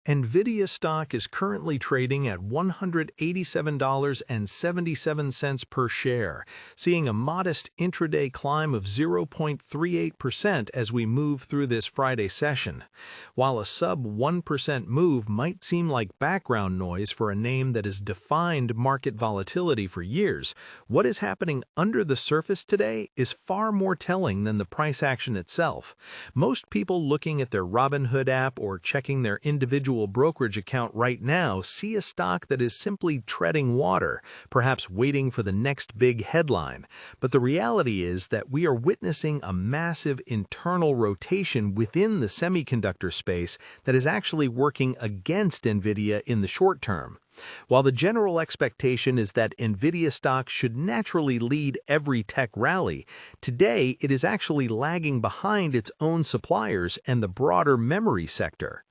NVIDIA stock is currently trading at $187.77 per share, seeing a modest intraday climb of 0.38% as we move through this Friday session. While a sub-1% move might seem like background noise for a name that has defined market volatility for years, what is happening under the surface today is far more telling than the price action itself. Most people looking at their Robinhood app or checking their individual brokerage account right now see a stock that is simply treading water, perhaps waiting for the next big headline. But the reality is that we are witnessing a massive internal rotation within the semiconductor space that is actually working against NVIDIA in the short term. While the general expectation is that NVIDIA stock should naturally lead every tech rally, today it is actually lagging behind its own suppliers and the broader memory sector.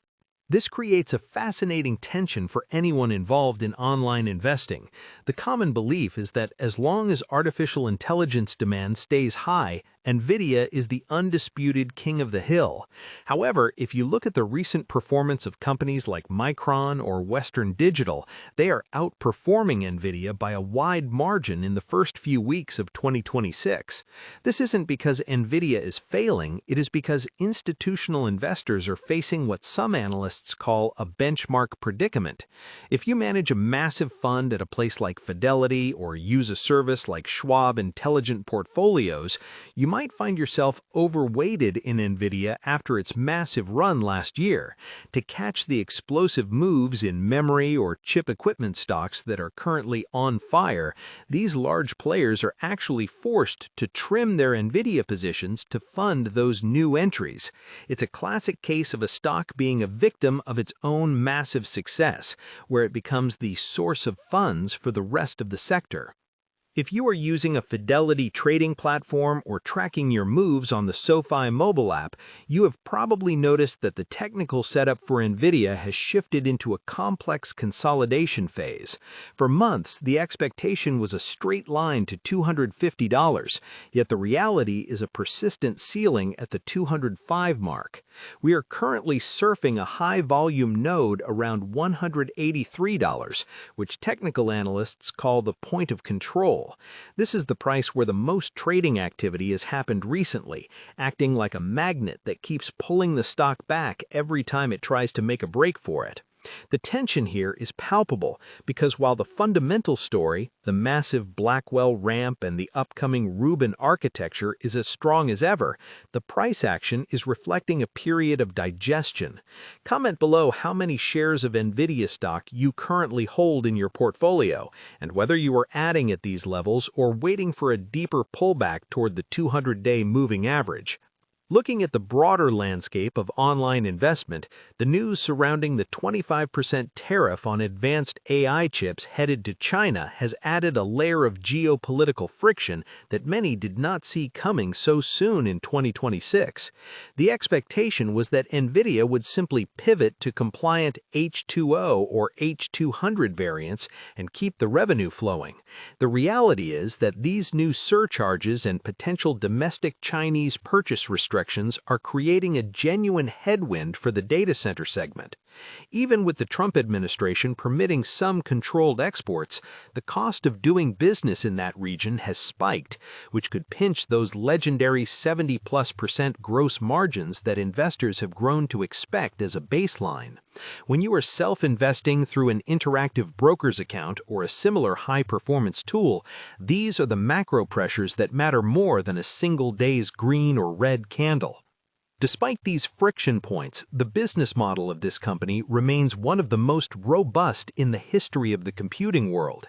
This creates a fascinating tension for anyone involved in online investing. The common belief is that as long as artificial intelligence demand stays high, NVIDIA is the undisputed king of the hill. However, if you look at the recent performance of companies like Micron or Western Digital, they are outperforming NVIDIA by a wide margin in the first few weeks of 2026. This isn't because NVIDIA is failing, it is because institutional investors are facing what some analysts call a benchmark predicament. If you manage a massive fund at a place like Fidelity or use a service like Schwab Intelligent Portfolios, you might find yourself overweighted in NVIDIA after its massive run last year. To catch the explosive moves in memory or chip equipment stocks that are currently on fire, these large players are actually forced to trim their NVIDIA positions to fund those new entries. It's a classic case of a stock being a victim of its own massive success, where it becomes the source of funds for the rest of the sector. If you are using a Fidelity trading platform or tracking your moves on the SoFi mobile app, you have probably noticed that the technical setup for NVIDIA has shifted into a complex consolidation phase. For months, the expectation was a straight line to $250, yet the reality is a persistent ceiling at the 205 mark. We are currently surfing a high-volume node around $183, which technical analysts call the point of control. This is the price where the most trading activity has happened recently, acting like a magnet that keeps pulling the stock back every time it tries to make a break for it. The tension here is palpable because while the fundamental story, the massive Blackwell ramp and the upcoming Rubin architecture is as strong as ever, the price action is reflecting a period of digestion. Comment below how many shares of NVIDIA stock you currently hold in your portfolio and whether you are adding at these levels or waiting for a deeper pullback toward the 200-day moving average. Looking at the broader landscape of online investment, the news surrounding the 25% tariff on advanced AI chips headed to China has added a layer of geopolitical friction that many did not see coming so soon in 2026. The expectation was that NVIDIA would simply pivot to compliant H2O or H200 variants and keep the revenue flowing. The reality is that these new surcharges and potential domestic Chinese purchase restrictions are creating a genuine headwind for the data center segment. Even with the Trump administration permitting some controlled exports, the cost of doing business in that region has spiked, which could pinch those legendary 70+% gross margins that investors have grown to expect as a baseline. When you are self-investing through an interactive broker's account or a similar high-performance tool, these are the macro pressures that matter more than a single day's green or red candle. Despite these friction points, the business model of this company remains one of the most robust in the history of the computing world.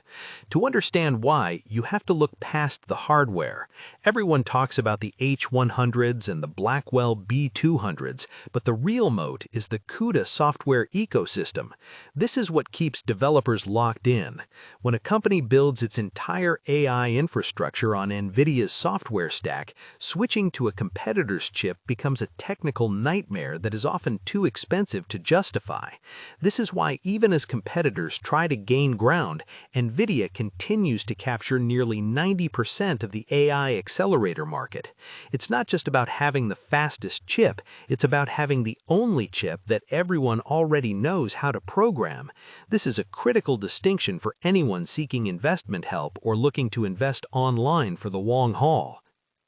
To understand why, you have to look past the hardware. Everyone talks about the H100s and the Blackwell B200s, but the real moat is the CUDA software ecosystem. This is what keeps developers locked in. When a company builds its entire AI infrastructure on NVIDIA's software stack, switching to a competitor's chip becomes a technical nightmare that is often too expensive to justify. This is why even as competitors try to gain ground, NVIDIA continues to capture nearly 90% of the AI accelerator market. It's not just about having the fastest chip, it's about having the only chip that everyone already knows how to program. This is a critical distinction for anyone seeking investment help or looking to invest online for the long haul.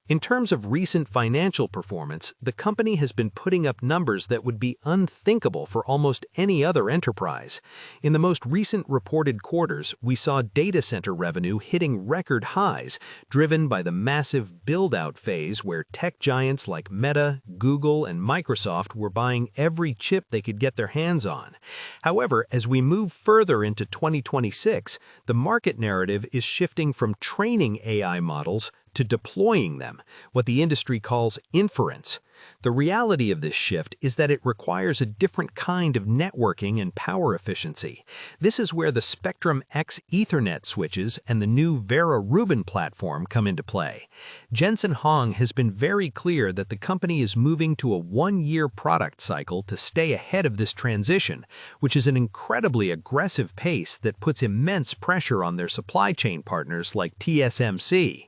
In terms of recent financial performance, the company has been putting up numbers that would be unthinkable for almost any other enterprise. In the most recent reported quarters, we saw data center revenue hitting record highs, driven by the massive build-out phase where tech giants like Meta, Google, and Microsoft were buying every chip they could get their hands on. However, as we move further into 2026, the market narrative is shifting from training AI models to deploying them, what the industry calls inference. The reality of this shift is that it requires a different kind of networking and power efficiency. This is where the Spectrum X Ethernet switches and the new Vera Rubin platform come into play. Jensen Huang has been very clear that the company is moving to a one-year product cycle to stay ahead of this transition, which is an incredibly aggressive pace that puts immense pressure on their supply chain partners like TSMC.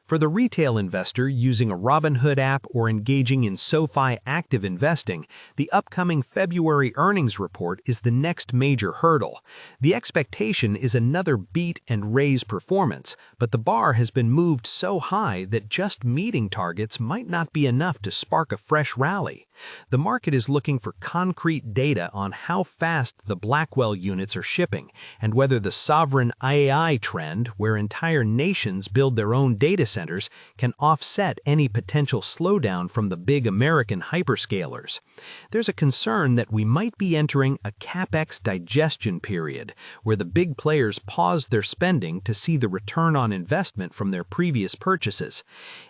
For the retail investor using a Robinhood app or engaging in SoFi active investing, the upcoming February earnings report is the next major hurdle. The expectation is another beat and raise performance, but the bar has been moved so high that just meeting targets might not be enough to spark a fresh rally. The market is looking for concrete data on how fast the Blackwell units are shipping and whether the sovereign AI trend, where entire nations build their own data centers, can offset any potential slowdown from the big American hyperscalers. There's a concern that we might be entering a CapEx digestion period, where the big players pause their spending to see the return on investment from their previous purchases.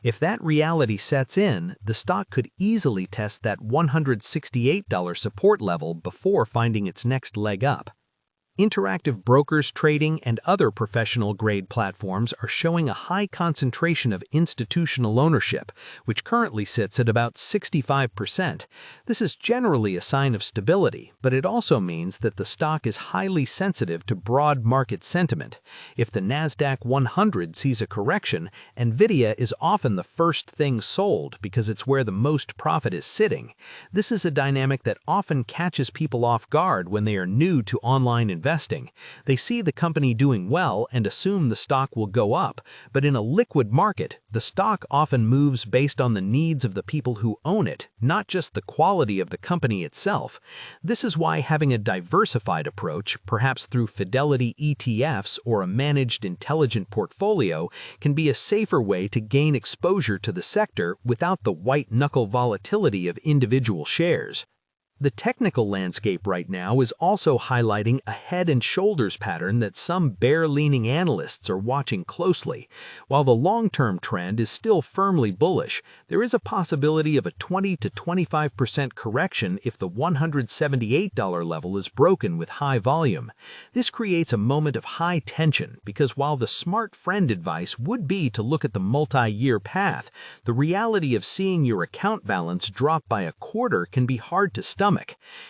If that reality sets in, the stock could easily test that $168 support level before finding its next leg up. Interactive brokers trading and other professional-grade platforms are showing a high concentration of institutional ownership, which currently sits at about 65%. This is generally a sign of stability, but it also means that the stock is highly sensitive to broad market sentiment. If the NASDAQ 100 sees a correction, NVIDIA is often the first thing sold because it's where the most profit is sitting. This is a dynamic that often catches people off guard when they are new to online investing. They see the company doing well and assume the stock will go up, but in a liquid market, the stock often moves based on the needs of the people who own it, not just the quality of the company itself. This is why having a diversified approach, perhaps through Fidelity ETFs or a managed intelligent portfolio, can be a safer way to gain exposure to the sector without the white-knuckle volatility of individual shares. The technical landscape right now is also highlighting a head and shoulders pattern that some bear-leaning analysts are watching closely. While the long-term trend is still firmly bullish, there is a possibility of a 20 to 25% correction if the $178 level is broken with high volume. This creates a moment of high tension because while the smart friend advice would be to look at the multi-year path, the reality of seeing your account balance drop by a quarter can be hard to stomach.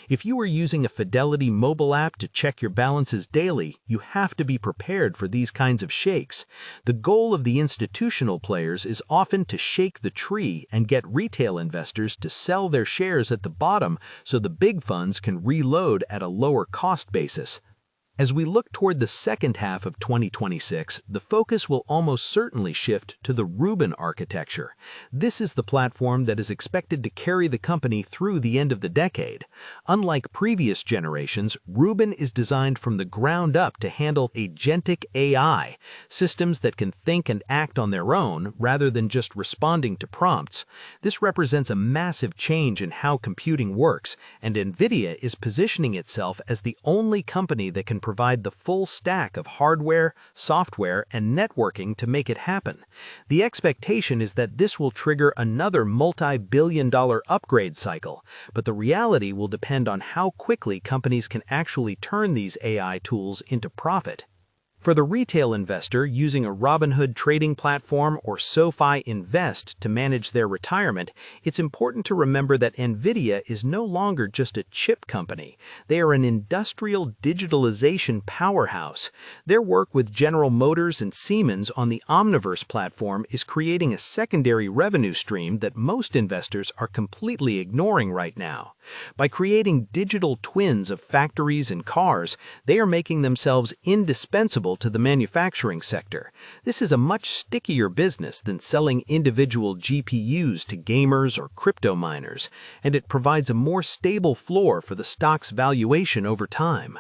If you are using a Fidelity mobile app to check your balances daily, you have to be prepared for these kinds of shakes. The goal of the institutional players is often to shake the tree and get retail investors to sell their shares at the bottom so the big funds can reload at a lower cost basis. As we look toward the second half of 2026, the focus will almost certainly shift to the Rubin architecture. This is the platform that is expected to carry the company through the end of the decade. Unlike previous generations, Rubin is designed from the ground up to handle agentic AI, systems that can think and act on their own rather than just responding to prompts. This represents a massive change in how computing works, and NVIDIA is positioning itself as the only company that can provide the full stack of hardware, software, and networking to make it happen. The expectation is that this will trigger another multi-billion-dollar upgrade cycle, but the reality will depend on how quickly companies can actually turn these AI tools into profit. For the retail investor using a Robinhood trading platform or SoFi Invest to manage their retirement, it's important to remember that NVIDIA is no longer just a chip company. They are an industrial digitalization powerhouse. Their work with General Motors and Siemens on the Omniverse platform is creating a secondary revenue stream that most investors are completely ignoring right now. By creating digital twins of factories and cars, they are making themselves indispensable to the manufacturing sector. This is a much stickier business than selling individual GPUs to gamers or crypto miners, and it provides a more stable floor for the stock's valuation over time.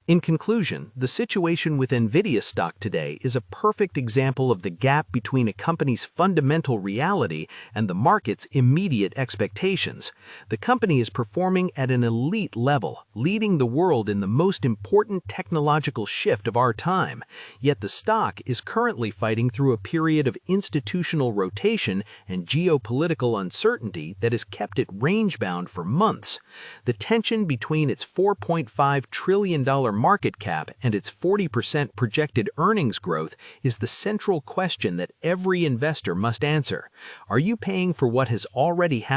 In conclusion, the situation with NVIDIA stock today is a perfect example of the gap between a company's fundamental reality and the market's immediate expectations. The company is performing at an elite level, leading the world in the most important technological shift of our time. Yet the stock is currently fighting through a period of institutional rotation and geopolitical uncertainty that has kept it range-bound for months. The tension between its $4.5 trillion market cap and its 40% projected earnings growth is the central question that every investor must answer. Are you paying for what has already happened?